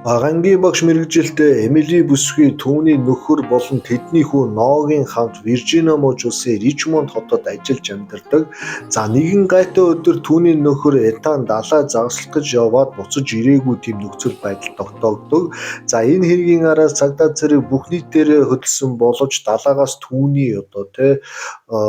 Агангийн багш мэргэжилтэй Эмили бүсгүй түүний нөхөр болон тэдний хүү Ноагийн хамт Виржиниа муж улсын Ричмонд хотод ажиллаж амьдардаг. За нэгэн гайтай өдөр түүний нөхөр Этан далай загасах гэж яваад буцаж ирээгүй тийм нөхцөл байдал тогтоогдог. За энэ хэргийн араас цагдаа цэрэг бүх нийтээрээ хөдөлсөн боловч далайгаас түүний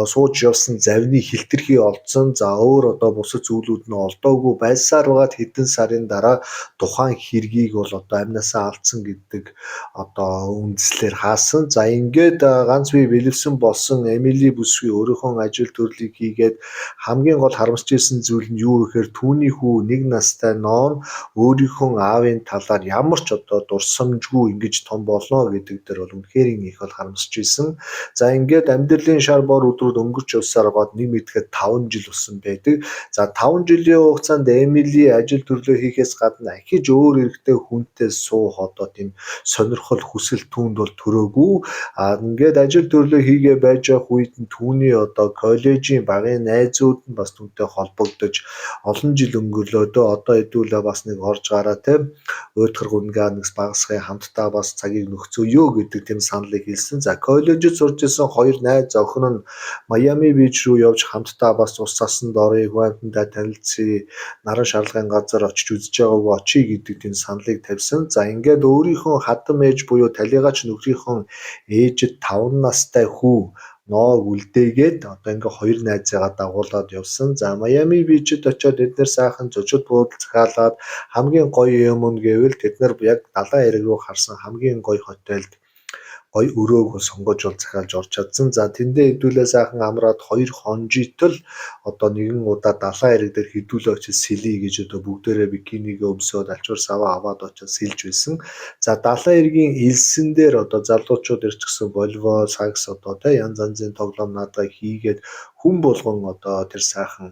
сууж явсан завины хилтерхий олдсон. За өөр бусад зүйлүүд нь олдоогүй байсаар байгаад хэдэн сарын дараа тухайн хэргийг бол амнасаа алдсан гэдэг үндслээр хаасан. За ингээд ганц бие бэлэвсэн болсон Эмили бүсгүй өөрийнхөө ажил төрлийг хийгээд хамгийн гол харамсч ирсэн зүйл нь юу гэхээр түүний хүү 1 настай Ноон өөрийнхөө аавын талаар ямар ч дурсамжгүй ингэж том болно гэдэг дээр бол үнэхээр их бол харамсч ирсэн. За ингээд амьдралын шар бор өдрүүд өнгөрч явсаар гоод нэг мэдэхэд 5 жил болсон байдаг. За 5 жилийн хугацаанд Эмили ажил төрлөө хийхээс гадна ахиж өөр эрэгтэй хүнтэй суух тийм сонирхол хүсэл түүнд бол төрөөгүй. Ингээд ажил төрлөө хийгээ байж явах үед нь түүний коллежийн багын найзууд нь бас түүнтэй холбогдож олон жил өнгөрлөөдөө хэдүүлээ бас нэг орж гараа уйтгар гүнгаа нэгс багасгын хамтдаа бас цагийг нөхцөөё гэдэг тийм саналыг хэлсэн. За коллежид сурч исэн хоёр найз охин нь Майами бич рүү явж хамтдаа бас ус цасан дорыг хуваамтандаа танилцъя, наран шарлагын газар очиж үзэж байгаагүй очие гэдэг тийм саналыг тавьсан. За ингээд өөрийнхөө хадам ээж буюу талигач нөхрийнхөө ээжид 5 настай хүү Ноог үлдээгээд ингээд хоёр найзыгаа дагуулад явсан. За Майами бичид очиод эдгээр сайхан зочид буудал захиалаад хамгийн гоё юм нь гэвэл тэд нар яг далайн эрэг рүү харсан хамгийн гоё хотелд гоё өрөөг сонгож захиалж орж чадсан. За тэндээ хэдүүлээ сайхан амраад 2 хонжитол нэгэн удаа далайн эрэг дээр хэдүүлээ очиж сэлье гэж бүгдээрээ бикинигээ өмсөөд альчуур саваа аваад очиж сэлж байсан. За далайн эргийн элсэн дээр залуучууд ирчихсэн волейбол, сакс янз янзын тоглоом наадаа хийгээд хүн болгон тэр сайхан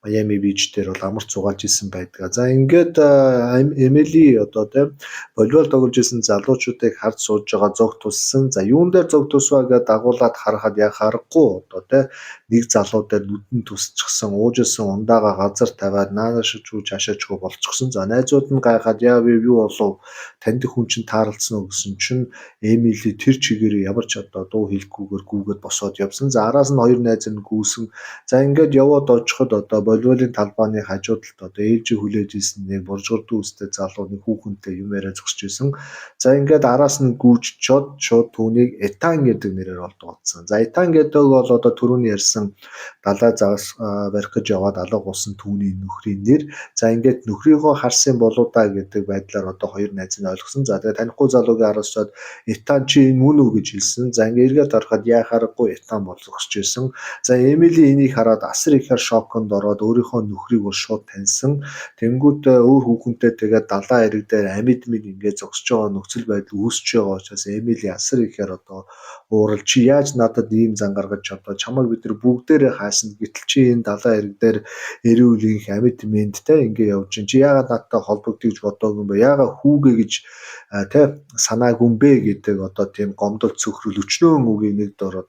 Майами бич дээр бол амар цугаалж исэн байдаг. За ингээд Эмили волейбол тоглож исэн залуучуудыг харж сууж байгаа зог туссан. За юун дээр зог тусваа гэдээ дагуулад харахад яг харахгүй нэг залуу дээр нүдэн тусчихсан, уужсэн ундаага газар тавиад наашиж чүү чашаач хөө болчихсон. За найзууд нь гайхаад яав юу болов таньд хүн чинь таарлцсан уу гэсэн чинь Эмили тэр чигээр ямар ч дуу хэлэхгүйгээр гүгээд босоод явсан. За араас нь хоёр найз нь гүйсэн. За ингээд яваад очиход волейболын талбайны хажууд талд ээлжи хүлээж исэн нэг буржгардуу үстэй залуу нэг хүүхэнтэй юм яриа зогсож исэн. За ингээд араас нь гүйж шууд түүнийг Этан гэдэг нэрээр олдгоодсон. За Этан гэдэг бол түрүүний ярьсан далай загас барих гэж яваад алга болсон түүний нөхрийн нэр. За ингээд нөхрийгөө харсан болоо да гэдэг байдлаар хоёр найз нь ойлгосон. За тэгээ танихгүй залуугийн араас шууд Этан чи мөн үү гэж хэлсэн. За ингээд эргээд ороход яхаарахгүй Этан болгосч ирсэн. За Эмили энийг хараад асар ихээр шоконд ороод өөрийнхөө нөхрийг бол шууд таньсан. Тэнгүүт өөр хүүхэнтэй тэгээд далайн эрэг дээр амьд ингээд зогсож байгаа нөхцөл байдал үүсэж байгаа учраас Эмили асар ихээр уурал чи яаж надад ийм зан гаргаж чамайг бид нар бүгдээрээ хаасан гэтэл чи энэ далайн эрэг дээр эрүүл их амьд мэндтэй ингээд явж чинь чи яагаад надтай холбогдъё гэж бодоогүй юм бэ? Яагаад хүүгээ гэж санаагүй юм бэ гэдэг тийм гомдол цөхрөл өчнөө үгийг нэг дор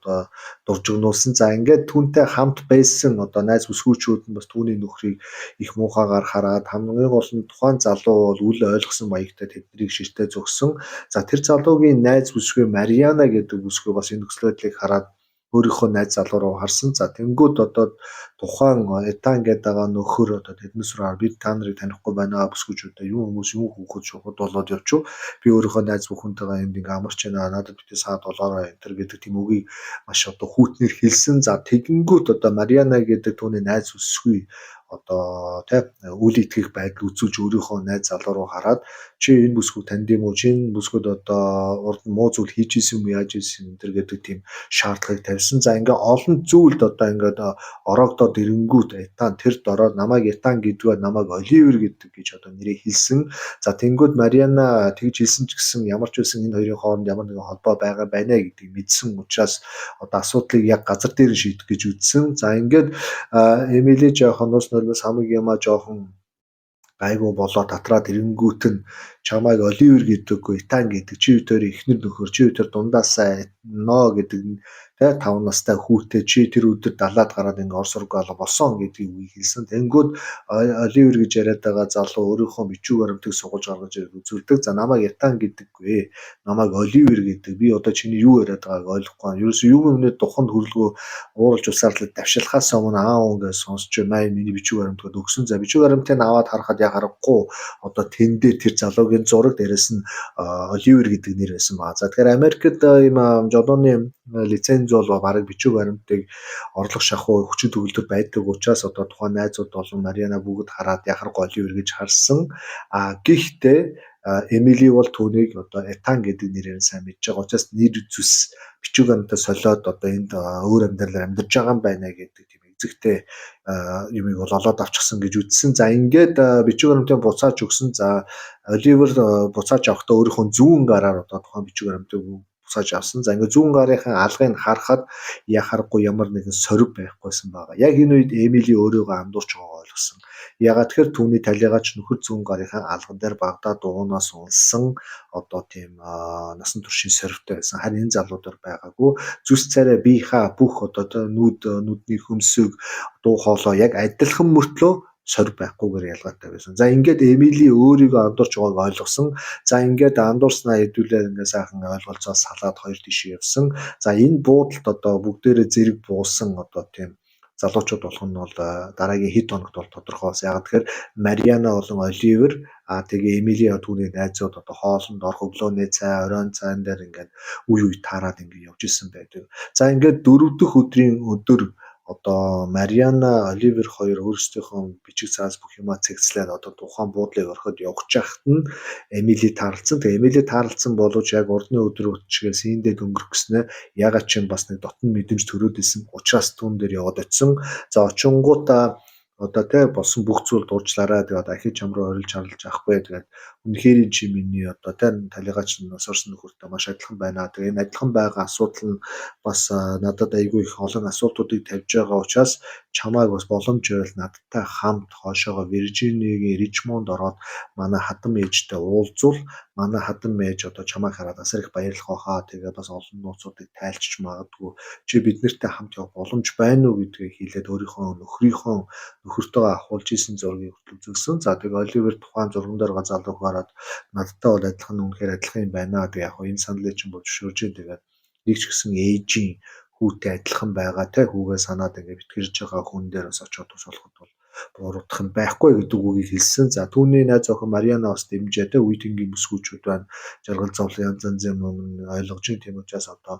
дуржигнуулсан. За ингээд түүнтэй хамт байсан найз бүсгүйчүүд нь бас түүний нөхрийг их муухайгаар хараад хамгийн гол нь тухайн залуу бол үл ойлгосон маягтай тэднийг ширтээ зогсон. За тэр залуугийн найз бүсгүй Мариана гэдэг бүсгүй бас энэ нөхцөл байдлыг хараад өөрийнхөө найз залуу руу харсан. За тэнгүүд тухайн Этан гэдэг байгаа нөхөр тэднээс рүү бид та нарыг танихгүй байна бүсгүйчүүдээ юу хүмүүс юу хүүхэд шухад болоод явчих. Би өөрийнхөө найз бүхэнтэйгээ энд ингээ амарч байна. Надад битээ саад болоорой энэ төр гэдэг тийм үгийг маш хүүтнэр хэлсэн. За тэгэнгүүт Мариана гэдэг түүний найз бүсгүй үл итгэх байдал үзүүлж өөрийнхөө найз залуу руу хараад чи энэ бүсгүй танд юм уу? Чи энэ бүсгүүд урд нь муу зүйл хийж исэн юм яаж исэн энэ гэдэг тийм шаардлагыг тавьсан. За ингээ олон зүйлд ингээд ороогдоод ирэнгүүт Этан тэр дороо намайг Этан гэдгээ намайг Оливер гэдэг гэж нэрээ хэлсэн. За тэнгүүд Мариана тэгж хэлсэн ч гэсэн ямар ч байсан энэ хоёрын хооронд ямар нэгэн холбоо байгаа байна гэдгийг мэдсэн учраас асуудлыг яг газар дээр шийдэх гэж үзсэн. За ингээд Эмили жоохон нус нөлөөс хамаг юмаа жоохон гайгүй болоо татраад ирэнгүүт нь чамайг Оливер гэдэггүй Этан гэдэг чи өөр ихнэр нөхөр чи өөр дундаасаа но гэдэг нь тэ 5 настай хүүтэй чи тэр өдөр далаад гараад ингээ ор сургуу алга болсон гэдгийг үгийг хэлсэн. Тэнгүүд Оливер гэж яриад байгаа залуу өөрийнхөө бичиг баримтыг сугаж гаргаж ирээд үзүүлдэг. За намайг Ятан гэдэггүй. Намайг Оливер гэдэг. Би одоо чиний юу яриад байгааг ойлгохгүй байна. Ерөөсөө юу юмнээ туханд хөрлгөө ууралж усаарлаад давшилахаас өмнө үгээ сонсч май миний бичиг баримтад өгсөн. За бичиг баримтыг аваад харахад яг харахгүй одоо тэн дээр тэр залуугийн зураг дээрээс нь Оливер гэдэг нэр байсан баа. За тэгэхээр Америкт ийм жолооны лиценз бол бараг бичиг баримтыг орлого шахуу хүчин төгөлдөр байдаг учраас одоо тухайн найзууд болон Мариана бүгд хараад яхахгүй Оливер гэж харсан. Гэхдээ Эмили бол түүнийг одоо Этан гэдэг нэрээр сайн мэдж байгаа учраас нэр зүс бичиг баримтаа солиод одоо энд өөр амьдралаар амьдарч байгаа юм байна гэдэг тийм эзэгтэй юмыг бол олоод авчихсан гэж үзсэн. За ингээд бичиг баримтыг буцааж өгсөн. За Оливер буцааж авахдаа өөрийнхөө зүүн гараар одоо тухайн бичиг баримтыг буцааж авсан. За ингээд зүүн гарын алгыг харахад яхахгүй ямар нэгэн сорив байхгүйсэн байгаа. Яг энэ үед Эмили өөрийгөө андуурч байгааг ойлгосон. Ягаад тэгэхээр түүний талигач нөхөр зүүн гарын алган дээр Багдад уунаас унсан одоо тийм насан туршийн сорвтой байсан. Харин энэ залуудаар байгаагүй. Зүс царай бие бүх одоо нүдний хөмсөг дуу хоолой яг адилхан мөртлөө сорив байхгүйгээр ялгаатай байсан. За ингээд Эмили өөрийгөө андуурч байгааг ойлгосон. За ингээд андуурснаа хэдүүлээ ингээд сайхан ойлголцоо салаад хоёр тишээ явсан. За энэ буудалд одоо бүгдээрээ зэрэг буусан одоо тийм залуучууд болох нь бол дараагийн хэд хоногт бол тодорхой бас. Яг тэгэхээр Мариана болон Оливер тэгээ Эмили түүний найзууд одоо хоолнд орох өглөөний цай, оройн цайн дээр ингээд үе үе таарад ингээд явж исэн байдаг. За ингээд 4 дахь өдрийн өдөр одоо Мариана, Оливер хоёр өөрсдийнхөө бичиг цаас бүх юмаа цэгцлээд одоо тухайн буудлыг орхиод явж байхад нь Эмили таарлцсан. Тэгээ Эмили таарлцсан боловч яг урдны өдөр үтчгээс ийндээ өнгөрөх гэснээр ягаад ч юм бас нэг дотн мэдрэмж төрөөд исэн учраас түүн дээр яваад очисон. За очингууд одоо тэ болсон бүх зүйл дуржлаараа тэгээд ахиж чам руу орилж харлаж авахгүй тэгээд үнэхээр чи миний одоо тэ талигач насорсон нөхөртэй маш адилхан байна. Тэгээд энэ адилхан байгаа асуудал нь бас надад айгүй их олон асуултуудыг тавьж байгаа учраас чамайг бас боломжтой надтай хамт хоошоогоо Виржиниагийн Ричмонд ороод манай хадам ээжтэй уулзвал манай хадам ээж одоо чамайг хараад асар их баярлах байхаа. Тэгээд бас олон нууцуудыг тайлчж магадгүй чи бид нартай хамт явах боломж байна уу гэдгийг хэлээд өөрийнхөө нөхөртөөгөө ахуулж исэн зургийг хүртэл үзүүлсэн. За тэгээ Оливер тухайн зурган дээр залууг хараад надтай бол адилхан үнэхээр адилхан юм байна. Тэгээ яг энэ саналыг чинь боловсруулж тэгээд нэг ч гэсэн ээжийн хүүтэй адилхан байгаа те хүүгээ санаад ингээд битгэрж байгаа хүн дээр бас очиод туслахад бол буурах юм байхгүй гэдэг үгийг хэлсэн. За түүний найз охин Мариана бас дэмжээ те үеийнгийн бүсгүүчүүд байна. Жаргал зовлон янз янзын юм ойлгож ин тийм учраас одоо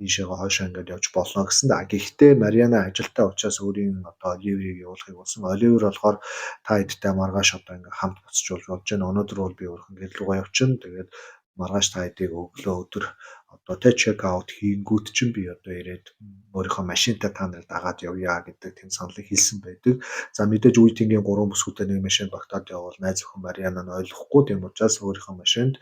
ийшээгээ хойшоо ингээд явж болно гэсэн. Гэхдээ Мариана ажилтаа учраас өөрийн одоо Оливерийг явуулахыг болсон. Оливер болохоор та эдтэй маргааш одоо ингээд хамт буцаж болж байна. Өнөөдөр бол би өөрхөн гэрэл рүүгээ явчихна. Тэгээд маргааш та эдийг өглөө өдөр одоо тэ чек аут хийнгүүт чинь би одоо ирээд өөрийнхөө машинтай та нарыг дагаад явъя гэдэг тийм саналыг хэлсэн байдаг. За мэдээж үеийнгийн 3 бүсгүүтэй нэг машин багтаад явбал найз охин Мариана нь ойлгохгүй тийм учраас өөрийнхөө машинд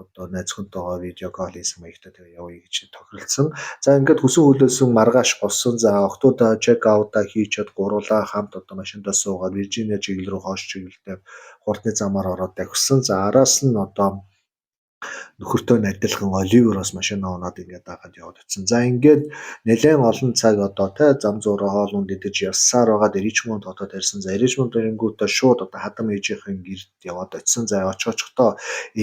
одоо найз охинтойгоо видео кол хийсэн маягтай тэгээ явъя гэж тохиролцсон. За ингээд хүсэн хөлөөсөн маргааш болсон. За октод чек аутаа хийчихэд гурлаа хамт одоо машиндаа суугаад Виржиниа чиглэл рүү хоош чиглэлтэй хурдны замаар ороод тавьсан. За араас нь одоо нөхөртөө нь адилхан Оливер бас машинаа унаад ингээд дагаад яваад очсон. За ингээд нэлээд олон цаг одоо тэ зам зуураа хоолунд идэж явсаар байгаад Ричмонд хотод ирсэн. За Ричмонд ирэнгүүтээ шууд одоо хадам ээжийнхэн гэрт яваад очсон. За очихдоо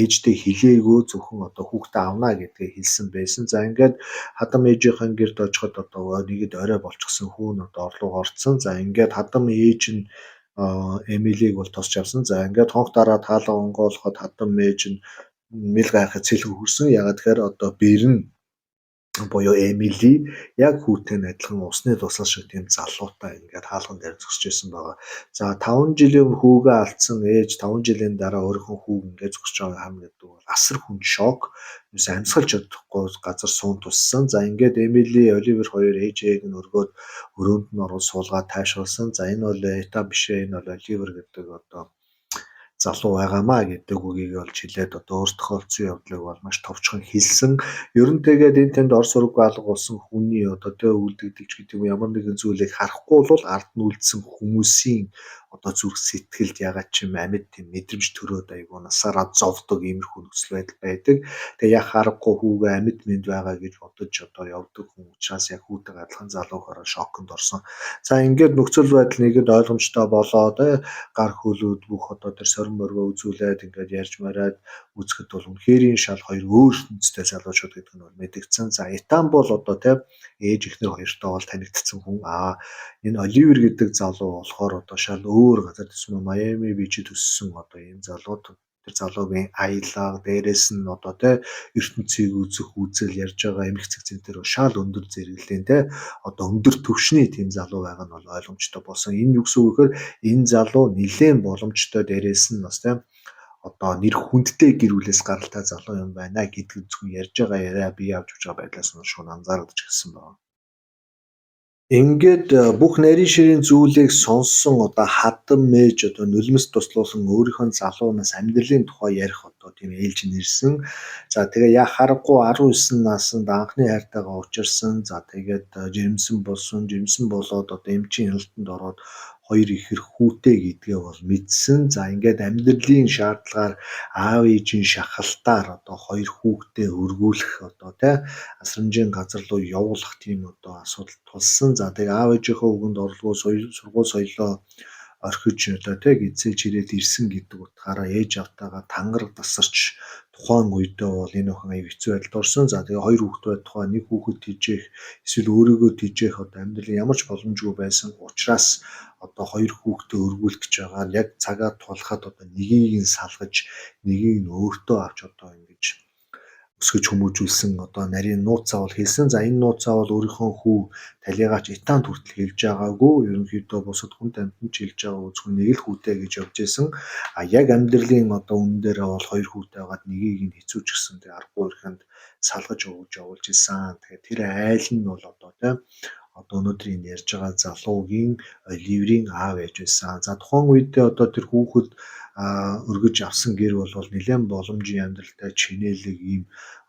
ээжтэй хэлээгөө зөвхөн одоо хүүхдээ авна гэдгээ хэлсэн байсан. За ингээд хадам ээжийнхэн гэрт очиход одоо нэгэд орой болчихсон хүүн одоо орлого орцсон. За ингээд хадам ээж нь Эмилиг бол тосч авсан. За ингээд хонх дараа таалга онгоолоход хадам ээж нь мэл гайхаж цэлгүй хүрсэн. Ягаад тэгэхээр одоо бэрн буюу Эмили яг хүүтэй нь адилхан усны тусал шиг тийм залуутай ингээд хаалган дээр зогсож байсан байгаа. За 5 жилийн хүүгээ алдсан ээж 5 жилийн дараа өөрийнхөө хүүг ингээд зогсож байгаа хам гэдэг бол асар хүн шок. Юус амьсгалж чадахгүй газар суун туссан. За ингээд Эмили Оливер хоёр ээжээг нь өргөөд өрөөнд нь ороод суулгаад тайшруулсан. За энэ бол Эта биш ээ энэ бол Оливер гэдэг одоо залуу байгаамаа гэдэг үгийг олж хэлээд одоо өөр тохиолдсон явдлыг бол маш товчхон хэлсэн. Ер нь тэгээд энэ тэнд ор сургуу алга болсон хүний одоо тэ үлдэгдэлч гэдэг юм ямар нэгэн зүйлийг харахгүй бол ард нь үлдсэн хүмүүсийн одоо зүрх сэтгэлд ягаад ч юм амьд тийм мэдрэмж төрөөд айгүй насаараа зовдөг иймэрхүү нөхцөл байдал байдаг. Тэгээ яг харахгүй хүүгээ амьд мэнд байгаа гэж бодож одоо явдаг хүн учраас яг хүүтэйгээ адилхан залуухаараа шоконд орсон. За ингээд нөхцөл байдал нэгэд ойлгомжтой болоод гар хөлөд бүх одоо тэр сорин моргоо үзүүлээд ингээд ярьж мараад үзэхэд бол үнэхэрийн шал хоёр өөр үндэстэй залуучууд гэдэг нь бол мэдэгдсэн. За Итан бол одоо тийм ээж ихнэр хоёртой бол танигдсан хүн. Энэ Оливер гэдэг залуу болохоор одоо шал өөр газар төсмө Майами бижид өссөн одоо ийм залуу тэр залуугийн аялал дээрээс нь одоо тий ертөнцийг үзэх үзэл ярьж байгаа эмх цэгцэн тэр шал өндөр зэрэглэлийн тий одоо өндөр түвшний тийм залуу байгаа нь бол ойлгомжтой болсон. Энэ юу гэсэн үг вэ гэхээр энэ залуу нэлээд боломжтой дээрээс нь бас тий одоо нэр хүндтэй гэр бүлээс гаралтай залуу юм байна гэдгийг зөвхөн ярьж байгаа яриа бие авч явж байгаа байдлаас нь шууд анзаарч гисэн байна. Ингээд бүх нарийн ширийн зүйлийг сонссон одоо хадам мэж одоо нулимс туслуулсан өөрийнхөө залуунаас амьдралын тухай ярих одоо тийм ээлж нэрсэн. За тэгээ яа харахгүй 19 наснд анхны хайртайгаа учирсан. За тэгээд жирэмсэн болоод одоо эмчийн хяналтанд ороод хоёр ихэр хүүтэй гэдгээ бол мэдсэн. За ингээд амьдралын шаардлагаар аав ээжийн шахалтаар одоо хоёр хүүхдээ өргүүлэх одоо тий асрамжийн газар руу явуулах тийм одоо асуудал тулсан. За тэгээ аав ээжийнхээ үгэнд орлогоо сургууль соёлоо орхиж одоо тэг эзэлж ирээд ирсэн гэдэг утгаараа ээж автаагаа тангар тасарч тухайн үедээ бол энэ охин аяг хэцүү байдалд орсон. За тэгээ хоёр хүүхэд бай тухай нэг хүүхэд тижээх эсвэл өөрийгөө тижээх одоо амьдралын ямар ч боломжгүй байсан учраас одоо хоёр хүүхдээ өргүүлэх гэж байгаа. Яг цагаа тулахад одоо нэгийг нь салгаж нэгийг нь өөртөө авч одоо ингэж өсгөж хүмүүжүүлсэн одоо нарийн нууцаа бол хэлсэн. За энэ нууцаа бол өөрийнхөө хүү талигаач Итанд хүртэл хэлж байгаагүй. Ерөнхийдөө бусад хүн амьтанд ч хэлж байгаагүй зөвхөн нэг л хүүтэй гэж явж исэн. Яг амьдралын одоо үнэн дээрээ бол хоёр хүүтэй байгаад нэгийг нь хэцүүч гисэн. Тэгээ аргагүй ихэнд салгаж өгж явуулж исэн. Тэгээ тэр айл нь бол одоо тийм одоо өнөөдрийн ярьж байгаа залуугийн Оливерийн аав ээж байсан. За тухайн үедээ одоо тэр хүүхэд өргөж авсан гэр бол нэлээд боломжийн амьдралтай чинээлэг ийм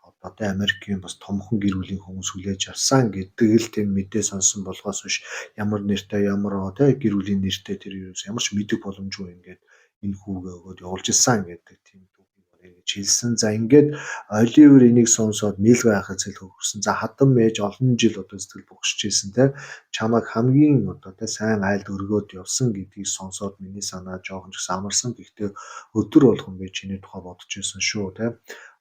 одоо тэ Америкийн бас томхон гэр бүлийн хүмүүс хүлээж авсан гэдэг л тийм мэдээ сонсон болохоос биш ямар нэртэй ямар тэ гэр бүлийн нэртэй тэр ямар ч мэдэх боломжгүй ингээд энэ хүүгээ өгөөд явуулж исэн гэдэг тийм гэж хэлсэн. За ингээд Оливер энийг сонсоод нийл гайхаж зэлхөх хүрсэн. За хадам ээж олон жил одоо сэтгэл бугшиж ирсэн те чамайг хамгийн одоо те сайн айлд өргөөд явсан гэдгийг сонсоод миний санаа жоохон ч гэсэн амарсан. Гэхдээ өдөр болгон би чиний тухай бодож ирсэн шүү те.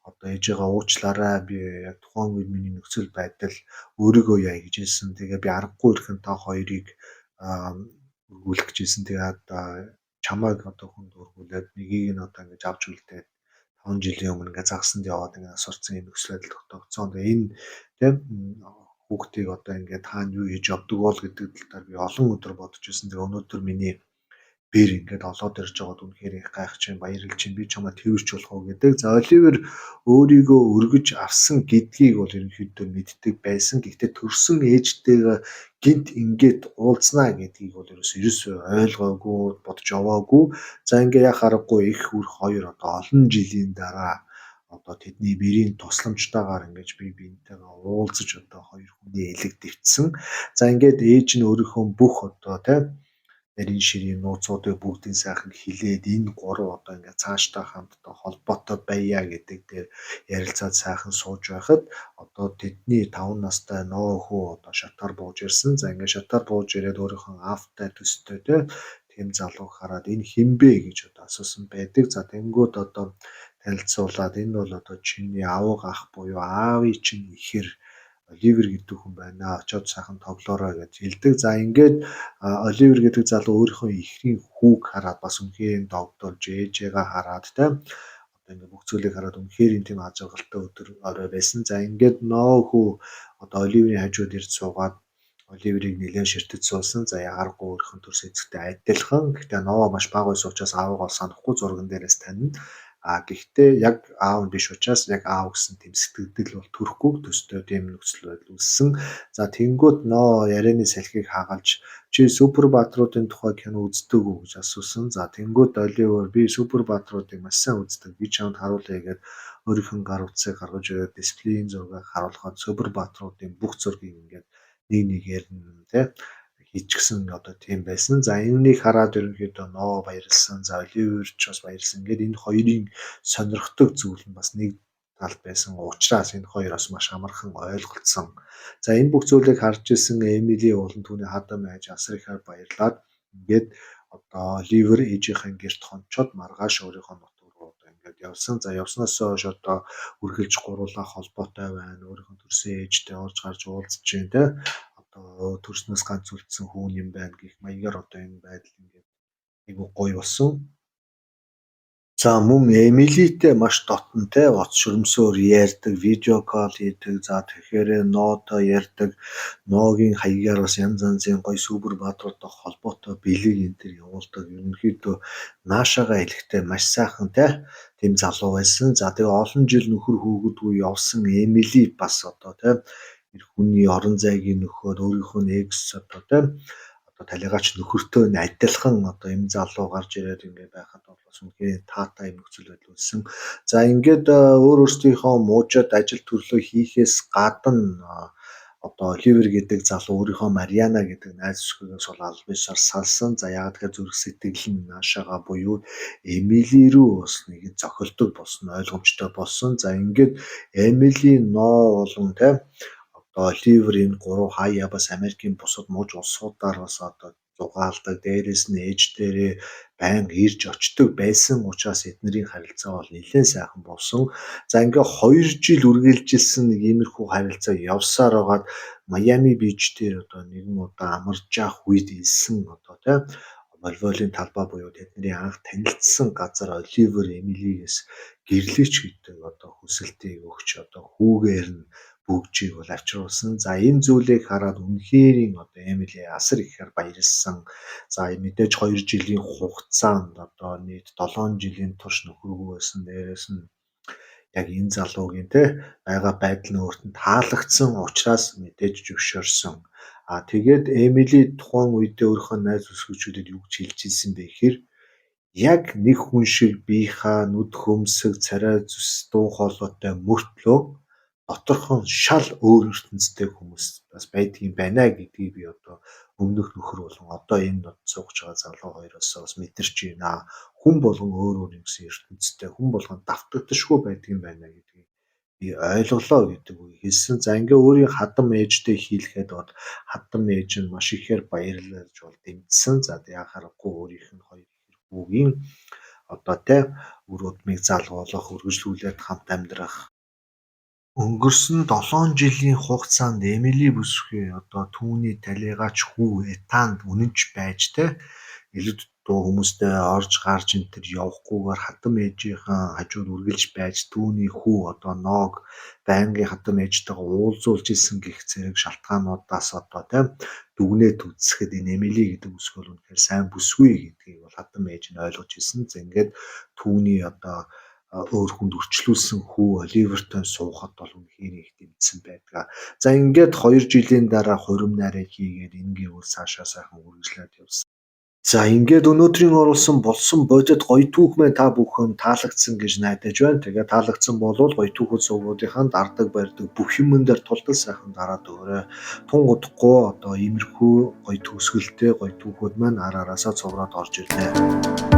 Одоо ээжээгээ уучлаарай би яг тухайн үед миний нөхцөл байдал өөрийгөө яа гэж хэлсэн. Тэгээ би аргагүй ихэн та хоёрыг өргүүлэх гэжсэн. Тэгээд чамайг одоо хүнд өргүүлээд нэгийг нь одоо ингэж авч үлдээд 5 жилийн өмнө ингээ загсанд яваад ингээ сурцсан юм нөхцөл байдал тогтоогдсон. Тэгээ энэ тийм хүүхдийг одоо ингээ таанд юу хийж явдаг бол гэдэг талаар би олон өдөр бодож ирсэн. Тэгээ өнөөдөр миний бэр ингээд олоод ирж байгаад үнэхээр их гайхаж байна. Баярлж байна. Би чамайг тэрвэрч болох уу гэдэг. За Оливер өөрийгөө өргөж авсан гэдгийг бол ерөнхийдөө мэддэг байсан. Гэхдээ төрсөн ээжтэйгээ гинт ингээд уулзнаа гэдгийг бол ерөөсөө ойлгоогүй, бодож яваагүй. За ингээ яа харахгүй их үр хоёр одоо олон жилийн дараа одоо тэдний бэрийн тусламжтайгаар ингэж бие биентэйгээ уулзаж одоо хоёр хүний элэг дэвтсэн. За ингээд ээж нь өөрийнхөө бүх одоо тийм нарийн ширийн нууцуудыг бүгдийг сайхан хилээд энэ гурав одоо ингээд цаашдаа хамтдаа холбоотой байя гэдэг дээр ярилцаад сайхан сууж байхад одоо тэдний 5 настай нөө хүү одоо шатаар бууж ирсэн. За ингээд шатаар бууж ирээд өөрийнхөө аавтай төстэй тийм залуу хараад энэ хинбэ гэж одоо асуусан байдаг. За тэнгууд одоо танилцуулаад энэ бол одоо чиний авга ах буюу аавын чинь ихэр Оливер гэдэг хүн байна. Очоод сайхан тоглоорой гэж хэлдэг. За ингээд Оливер гэдэг залуу өөрийнхөө ихрийн хүүг хараад бас үнхээр догдолж ээжээгээ хараад тийм одоо ингээд бүх зүйлийг хараад үнхээр тийм аз жаргалтай өдөр орой байсан. За ингээд нөө хүү одоо Оливерийн хажууд ирж суугаад Оливерийг нэлээд ширтэж суусан. За ягаргүй өөрийнхөө төрс эцэгтэй адилхан. Гэхдээ ноо маш бага байсан учраас аавыг ол санахгүй зурган дээрээс танина. Гэхдээ яг аав нь биш учраас яг аав гэсэн тийм сэтгэл бол төрөхгүй төстэй тийм нөхцөл байдал үүссэн. За тэнгуут нөө ярианы салхийг хагалж чи супер баатруудын тухай кино үздэг үү гэж асуусан. За тэнгуут Оливер би супер баатруудыг маш сайн үздэг. Би чамд харуулъя гэгээд өөрийнхөө гар утсыг гаргаж ирээд дисплейн зургийг харуулхад супер баатруудын бүх зургийг ингээд нэг нэгээр нь тийм хийчихсэн одоо тийм байсан. За энэнийг хараад ерөнхийдөө ноо баярлсан. За Оливер ч бас баярлсан. Ингээд энэ хоёрын сонирхдог зүйл нь бас нэг тал байсан учраас энэ хоёр бас маш амархан ойлголцсон. За энэ бүх зүйлийг харж ирсэн Эмили болон түүний хадам ээж асар ихээр баярлаад ингээд одоо Оливер ээжийнхээ гэрт хончоод маргааш өөрийнхөө нутаг руу одоо ингээд явсан. За явснаас хойш одоо үргэлж гурлаа холбоотой байна. Өөрийнхөө төрсөн ээжтэй орж гарч уулзж байна те. Одоо төрснөөс ганц үлдсэн хүн юм байна гэх маягаар одоо энэ байдал ингээд айгүй гоё болсон. За мөн Эмилитэй маш дотн те оц шүрмсөөр ярьдаг, видео кол хийдэг. За тэгэхээр ноото ярьдаг. Ногийн хаягаар бас янз янзын гоё супер баадруудтай холбоотой бэлэг энэ төр явуулдаг. Ерөнхийдөө наашаага хэлэхдээ маш сайхан те тийм залуу байсан. За тэгээ олон жил нөхөр хүүхэдгүй явсан Эмили бас одоо те эр хүний орон зайгийн нөхөд өөрийнхөө экс одоо те одоо талигаач нөхөртөө адилхан одоо энэ залуу гарч ирээд ингээд байхад бол бас үнэхээр таатай юм нөхцөл байдал үүссэн. За ингээд өөр өөрсдийнхөө муужаад ажил төрлөө хийхээс гадна одоо Оливер гэдэг залуу өөрийнхөө Мариана гэдэг найз зөвшөөрөөс бол аль бишаар салсан. За яагаад тэгэхээр зүрх сэтгэл нь наашаага буюу Эмили рүү бас нэг зохилдог болсон, ойлгомжтой болсон. За ингээд Эмили ноо болон те одоо Оливер энэ гурав хаяа бас Америкийн бусад муж улсуудаар бас одоо зугаалдаг. Дээрээс нь ээж дээрээ байнга ирж очдог байсан учраас эднэрийн харилцаа бол нэлээд сайхан болсон. За ингээ 2 жил үргэлжилсэн нэг иймэрхүү харилцаа явсаар байгаад Майами бич дээр одоо нэгэн удаа амарч явах үед илсэн одоо тийм волейболын талбай буюу тэдний анх танилцсан газар Оливер Эмилигээс гэрлээч гэдэг одоо хүсэлтийг өгч одоо хүүгээр нь бүгжийг бол авчруулсан. За энэ зүйлийг хараад үнэхээр одоо Эмили асар ихээр баярлсан. За мэдээж 2 жилийн хугацаанд одоо нийт 7 жилийн турш нөхөргүй байсан. Дээрээс нь яг энэ залуугийн те байгаа байдал нь өөрт нь таалагдсан учраас мэдээж зөвшөөрсөн. Тэгээд Эмили тухайн үедээ өөрийнхөө найз өсгөөчүүдэд юу гэж хэлж ирсэн бэ гэхээр яг нэг хүн шиг биехаа нүд хөмсөг царай зүс дуу хоолойтой мөртлөө доторхон шал өөр ертөнцтэй хүмүүс бас байдгийн байна гэдгийг би одоо өмнөх нөхөр болон одоо энэ нод суугч байгаа залуу хоёроос бас мэдэрч байна. Хүн болгон өөр өөр юмсан ертөнцтэй, хүн болгон давтагдшгүй байдгийн байна гэдгийг би ойлголоо гэдэг үг хэлсэн. За ингээ өөрийн хадам ээжтэй хийлгээд бод хадам ээж нь маш ихээр баярлаж бол дэмжсэн. За яхаарахгүй өөрийнх нь хоёр хүүгийн одоо тэ үр удмыг залгуулах, үргэлжлүүлээд хамт амьдрах. Өнгөрсөн 7 жилийн хугацаанд Эмили бүсгүй одоо түүний талигаач хүү Этанд үнэнч байж те илүү дуу хүмүүстэй орж гарч энэ төр явахгүйгээр хатам ээжийнхэн хажууд үргэлж байж түүний хүү одоо Ноог байнгын хатам ээжтэйгээ уулзуулж исэн гих зэрэг шалтгаануудаас одоо тийм дүгнээд үзэхэд энэ Эмили гэдэг бүсгүй бол үнэхээр сайн бүсгүй гэдгийг бол хатам ээж нь ойлгож ирсэн. За ингээд түүний одоо өөр хүнд өрчлүүлсэн хүү Оливертой суухад бол үнэхээр их дэмжсэн байдаг. За ингээд 2 жилийн дараа хурим найраа хийгээд энэ гэр бүл цаашаа сайхан үргэлжлээд явсан. За ингээд өнөөдрийн оруулсан болсон бодит гоё түүхмээ та бүхэн таалагдсан гэж найдаж байна. Тэгээ таалагдсан бол гоё түүхүүд сувгуудынхаа дардаг барьдаг бүх юмн дээр тултал сайхан дараад өгөөрэй. Тун удахгүй одоо иймэрхүү гоё төгсгөлтэй гоё түүхүүд маань ар араасаа цувраад орж ирнэ.